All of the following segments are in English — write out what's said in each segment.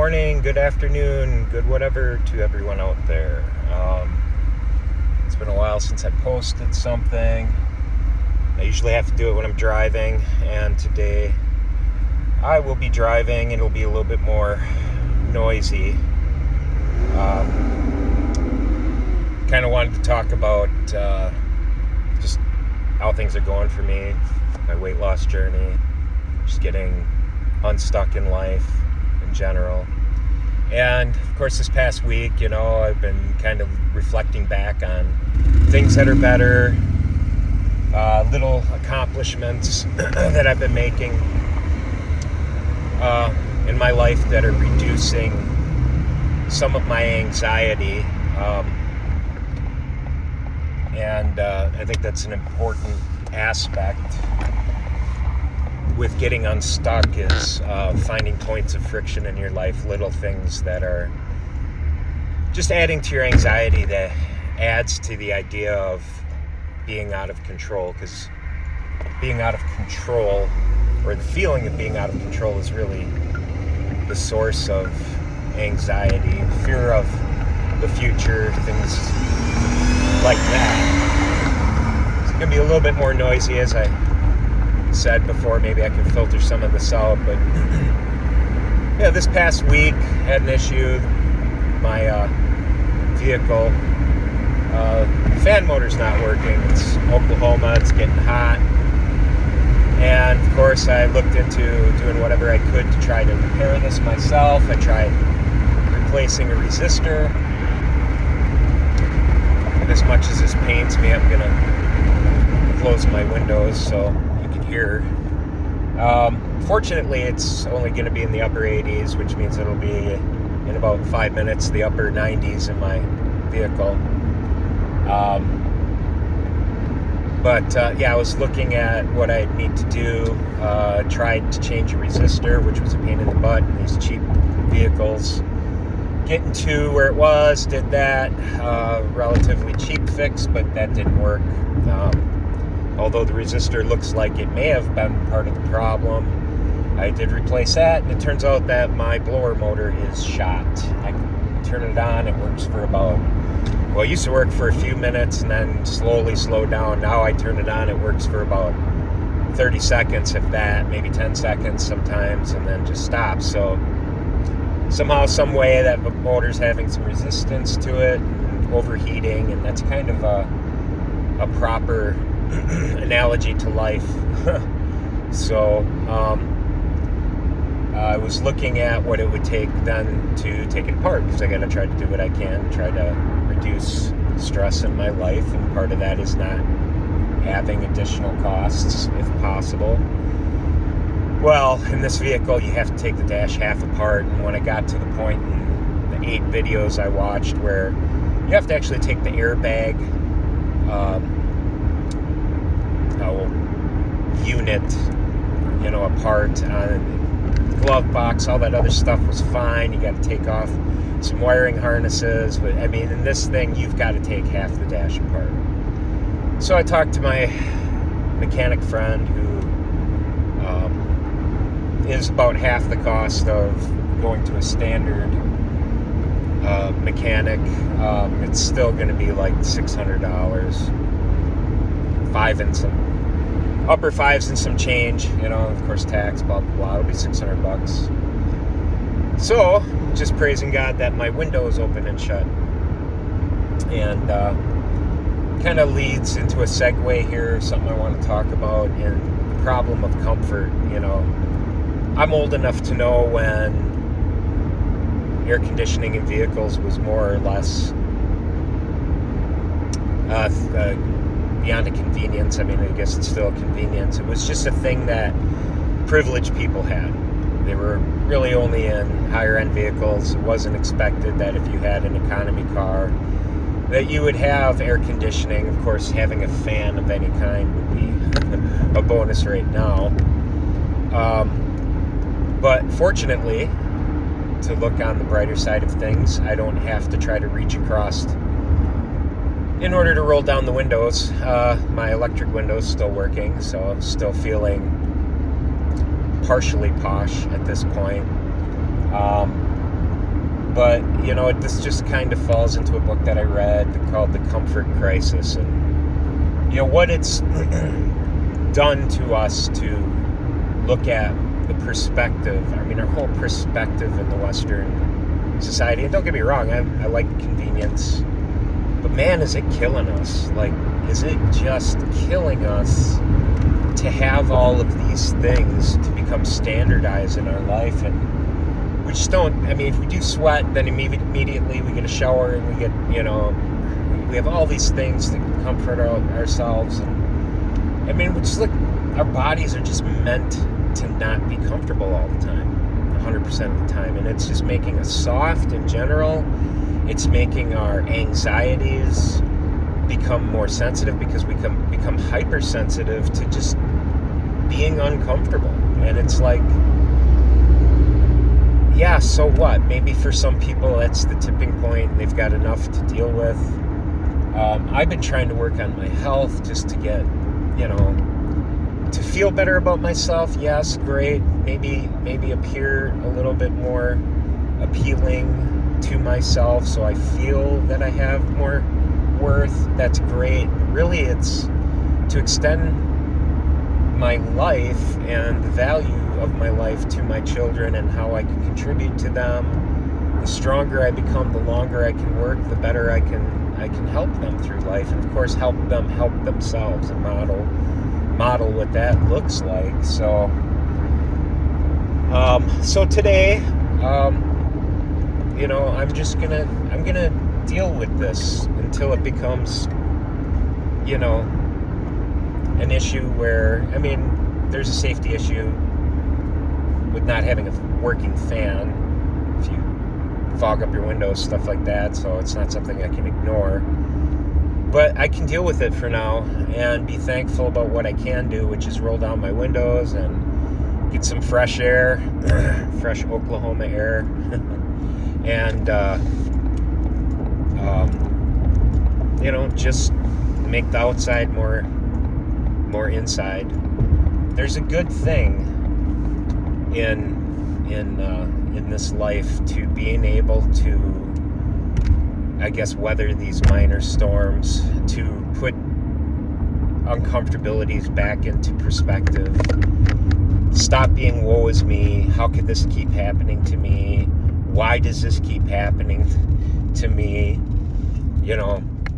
morning, good afternoon, good whatever to everyone out there. It's been a while since I posted something. I usually have to do it when I'm driving, and today I will be driving. It'll be a little bit more noisy. Kind of wanted to talk about just how things are going for me, my weight loss journey, just getting unstuck in life in general. And of course, this past week, I've been kind of reflecting back on things that are better, little accomplishments that I've been making in my life that are reducing some of my anxiety. And I think that's an important aspect with getting unstuck is finding points of friction in your life, little things that are just adding to your anxiety, that adds to the idea of being out of control, because being out of control, or the feeling of being out of control, is really the source of anxiety, fear of the future, things like that. It's going to be a little bit more noisy, as I said before. Maybe I can filter some of this out, but yeah, this past week had an issue. My vehicle fan motor's not working. It's Oklahoma, it's getting hot, and of course I looked into doing whatever I could to try to repair this myself. I tried replacing a resistor. As much as this pains me, I'm gonna close my windows so here. Fortunately, it's only going to be in the upper 80s, which means it'll be in about 5 minutes the upper 90s in my vehicle. I was looking at what I need to do. Tried to change a resistor, which was a pain in the butt in these cheap vehicles. Getting to where it was, did that. Relatively cheap fix, but that didn't work. Although the resistor looks like it may have been part of the problem, I did replace that, and it turns out that my blower motor is shot. I turn it on, it works for it used to work for a few minutes and then slowly slowed down. Now I turn it on, it works for about 30 seconds, if that, maybe 10 seconds sometimes, and then just stops. So somehow, some way, that the motor's having some resistance to it, overheating, and that's kind of a proper analogy to life. So I was looking at what it would take then to take it apart, because I got to try to do what I can, try to reduce stress in my life, and part of that is not having additional costs if possible. Well, in this vehicle you have to take the dash half apart, and when I got to the point in the 8 videos I watched where you have to actually take the airbag unit, apart, glove box, all that other stuff was fine. You got to take off some wiring harnesses, but I mean, in this thing, you've got to take half the dash apart. So I talked to my mechanic friend, who is about half the cost of going to a standard mechanic. It's still going to be like $600, upper fives and some change, of course, tax, blah, blah, blah. It'll be $600. So, just praising God that my window is open and shut. And kind of leads into a segue here, something I want to talk about, in the problem of comfort. I'm old enough to know when air conditioning in vehicles was more or less beyond a convenience. I mean, I guess it's still a convenience. It was just a thing that privileged people had. They were really only in higher end vehicles. It wasn't expected that if you had an economy car that you would have air conditioning. Of course, having a fan of any kind would be a bonus right now. But fortunately, to look on the brighter side of things, I don't have to try to reach across in order to roll down the windows. My electric window's still working, so I'm still feeling partially posh at this point. But, this just kind of falls into a book that I read called The Comfort Crisis. And, what it's done to us to look at the perspective, our whole perspective in the Western society. And don't get me wrong, I like convenience. But man, is it killing us? Is it just killing us to have all of these things to become standardized in our life? And we just don't, if we do sweat, then immediately we get a shower and we get, we have all these things to comfort ourselves. And we just our bodies are just meant to not be comfortable all the time, 100% of the time. And it's just making us soft in general. It's making our anxieties become more sensitive because we become hypersensitive to just being uncomfortable. And it's yeah, so what? Maybe for some people that's the tipping point and they've got enough to deal with. I've been trying to work on my health just to get, to feel better about myself. Yes, great. Maybe appear a little bit more appealing to myself so I feel that I have more worth. That's great. Really, it's to extend my life and the value of my life to my children and how I can contribute to them. The stronger I become, the longer I can work, the better I can help them through life, and of course help them help themselves and model what that looks like. So today, I'm gonna deal with this until it becomes, an issue where, there's a safety issue with not having a working fan. If you fog up your windows, stuff like that, so it's not something I can ignore. But I can deal with it for now and be thankful about what I can do, which is roll down my windows and get some fresh air, fresh Oklahoma air, and just make the outside more inside. There's a good thing in this life to being able to, I guess, weather these minor storms, to put uncomfortabilities back into perspective. Stop being woe is me. How could this keep happening to me? Why does this keep happening to me?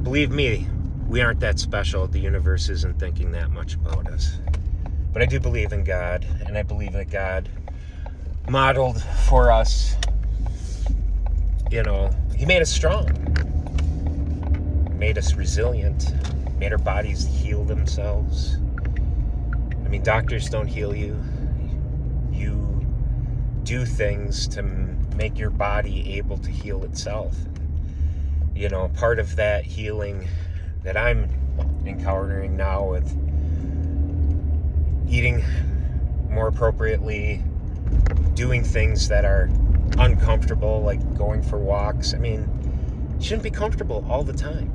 Believe me, we aren't that special. The universe isn't thinking that much about us. But I do believe in God, and I believe that God modeled for us, He made us strong, made us resilient, made our bodies heal themselves. Doctors don't heal you. You do things to make your body able to heal itself. Part of that healing that I'm encountering now with eating more appropriately, doing things that are uncomfortable, like going for walks. You shouldn't be comfortable all the time.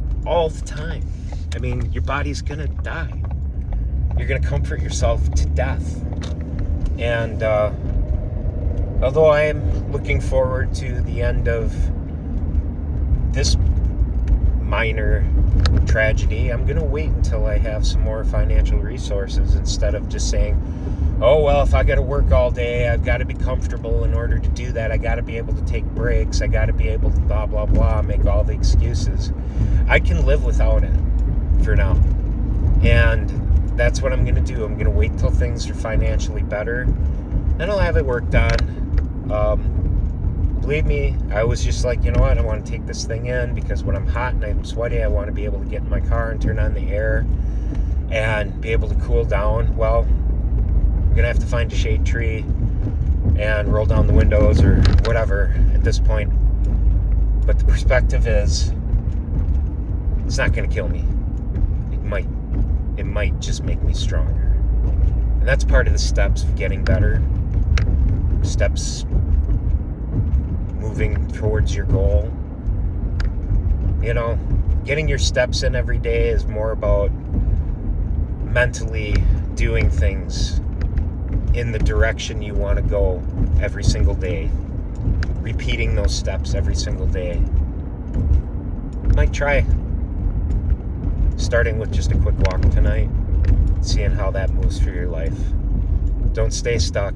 Your body's gonna die. You're gonna comfort yourself to death. And although I am looking forward to the end of this minor tragedy, I'm gonna wait until I have some more financial resources, instead of just saying, oh, well, if I gotta work all day, I've got to be comfortable. In order to do that, I got to be able to take breaks. I got to be able to blah, blah, blah, make all the excuses. I can live without it for now. And that's what I'm going to do. I'm going to wait till things are financially better. Then I'll have it worked on. Believe me, I was just like, you know what? I want to take this thing in, because when I'm hot and I'm sweaty, I want to be able to get in my car and turn on the air and be able to cool down. Well, I'm going to have to find a shade tree and roll down the windows or whatever at this point. But the perspective is, it's not going to kill me. It might just make me stronger. And that's part of the steps of getting better. Steps moving towards your goal. Getting your steps in every day is more about mentally doing things in the direction you want to go every single day. repeating those steps every single day. You might try starting with just a quick walk tonight, seeing how that moves through your life. Don't stay stuck.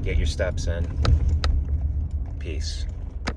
Get your steps in. Peace.